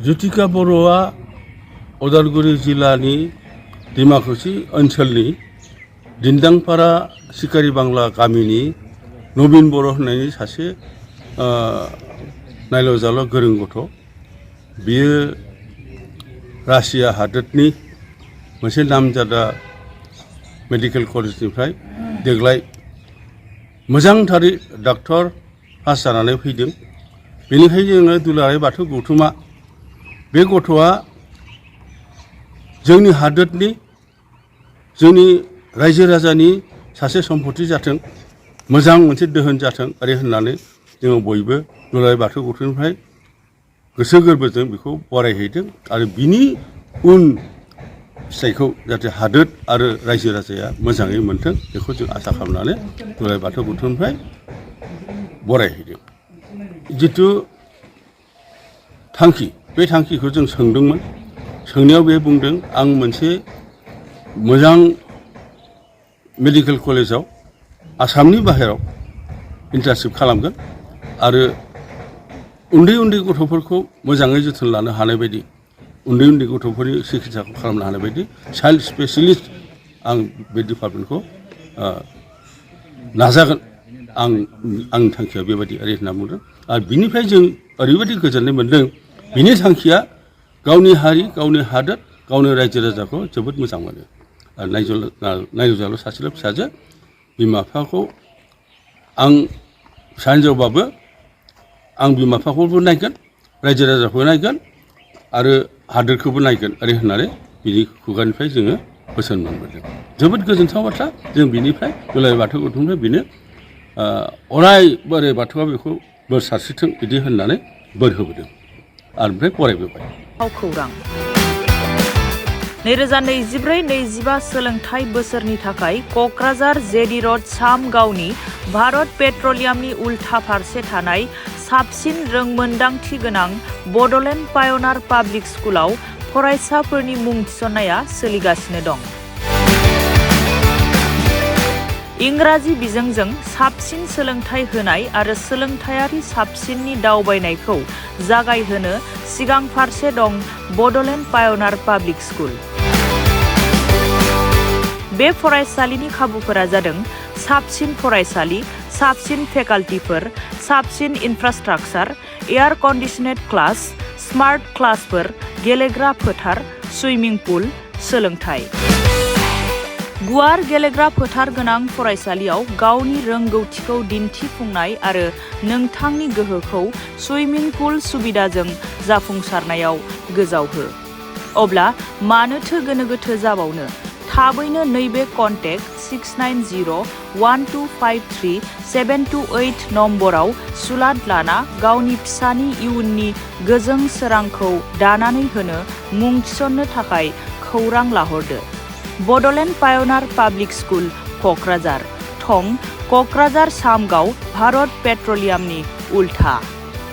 जुतिका बर'आ उदालगुरि जिल्लानि डिमाकुसि ओनसोलनि दिन्दांपारा सिकारि बांला गामिनि नबिन बर' होननायनि सासे नायल' जाल' गोरों गथ'। बियो रासिया हादोरनि मोनसे नामजादा मेडिकेल कलेजनिफ्राय देग्लाय मोजांथारै डक्टर पास जानानै फैदों। बेनिखायनो जोङो दुलाराय बाथौ गौथुमा बे गथ'आ जोंनि हादोरनि जोंनि रायजो राजानि सासे सम्पति जाथों, मोजां मोनसे दोहोन जाथों ओरै होननानै जोङो बयबो दुलाराय बाथौ गौथुमनिफ्राय गोसो गोरबोजों बेखौ बरायहैदों आरो बिनि उन फिथाइखौ जाहाथे हादोर आरो रायजो राजाया मोजाङै मोन्थों बेखौ जों आसा खालामनानै दुलाराय बाथौ गौथुमनिफ्राय बरायहैदों। जिथु थांखि बे थांखिखौ जों सोंदोंमोन। सोंनायाव बे बुंदों आं मोनसे मोजां मेडिकेल कलेजाव आसामनि बाहेराव इन्टार्नशिप खालामगोन आरो उन्दै उन्दै गथ'फोरखौ मोजाङै जोथोन लानो हानाय बायदि उन्दै उन्दै गथ'फोरनि सिकित्साखौ खालामनो हानाय बायदि चाइल्ड स्पेसियलिस्ट आं बे डिपार्टमेन्टखौ नाजागोन। आंनि थांखिया बेबायदि ओरै होनना बुंदों आरो बिनिफ्राय जों ओरैबायदि गोजोननाय मोन्दों। बिनि थांखिया गावनि हारि गावनि हादोर गावनि रायजो राजाखौ जोबोद मोजां मोनो आरो नायल' जाल' सासेल' फिसाजो। बिमा बिफाखौ आं फिसा हिन्जावबाबो आं बिमा बिफाखौबो नायगोन, रायजो राजाखौबो नायगोन आरो हादोरखौबो नायगोन ओरै होननानै बिनि खुगानिफ्राय जोङो बोसोन मोनबोदों। जोबोद गोजोनथाव बाथ्रा। जों बिनिफ्राय दुलाराय बाथौ गौथुमनिफ्राय बेनो अराय बोराइ बाथौआ बेखौ बोर सारस्रिथों बिदि होननानै बोर होबोदों आरो ओमफ्राय फरायबोबाय। खौरां 2024-25 सोलोंथाइ बोसोरनि थाखाय क'क्राझार जेडि र'ड सामगावनि भारत पेट्रलियामनि उल्था फारसे थानाय साबसिन रोंमोन्दांथि गोनां बड'लेण्ड पाय'नार पाब्लिक स्कुलाव फरायसाफोरनि मुं थिसननाया सोलिगासिनो दं। इंराजि बिजोंजों साबसिन सोलोंथाइ होनाय आरो सोलोंथायारि साबसिननि दावबायनायखौ जागायहोनो सिगां फारसे दं बड'लेण्ड पाय'नार पाब्लिक स्कुल। बे फरायसालिनि खाबुफोरा जादों साबसिन फरायसालि, साबसिन फेकाल्टिफोर, साबसिन इनफ्रास्ट्राक्चार, एयार कन्डिसनेड क्लास, स्मार्ट क्लासफोर, गेलेग्रा फोथार, सुइमिं पुल, सोलोंथाइ। गुवार गेलेग्रा फोथार गोनां फरायसालियाव गावनि रोंगौथिखौ दिन्थिफुंनाय आरो नोंथांनि गोहोखौ सुइमिं पुल सुबिदाजों जाफुंसारनायाव गोजावहो। अब्ला मानोथो गोनो गोथो जाबावनो? थाबैनो नैबे कन्टेक्ट 6901253728 नम्बराव सुलाद लाना गावनि फिसानि इयुननि गोजों सोरांखौ दानानै होनो मुं थिसननो थाखाय खौरां लाहरदो। बड'लेण्ड पाय'नार पाब्लिक स्कुल, क'क्राझार। थं क'क्राझार सामगाव भारत पेट्रलियामनि उल्था।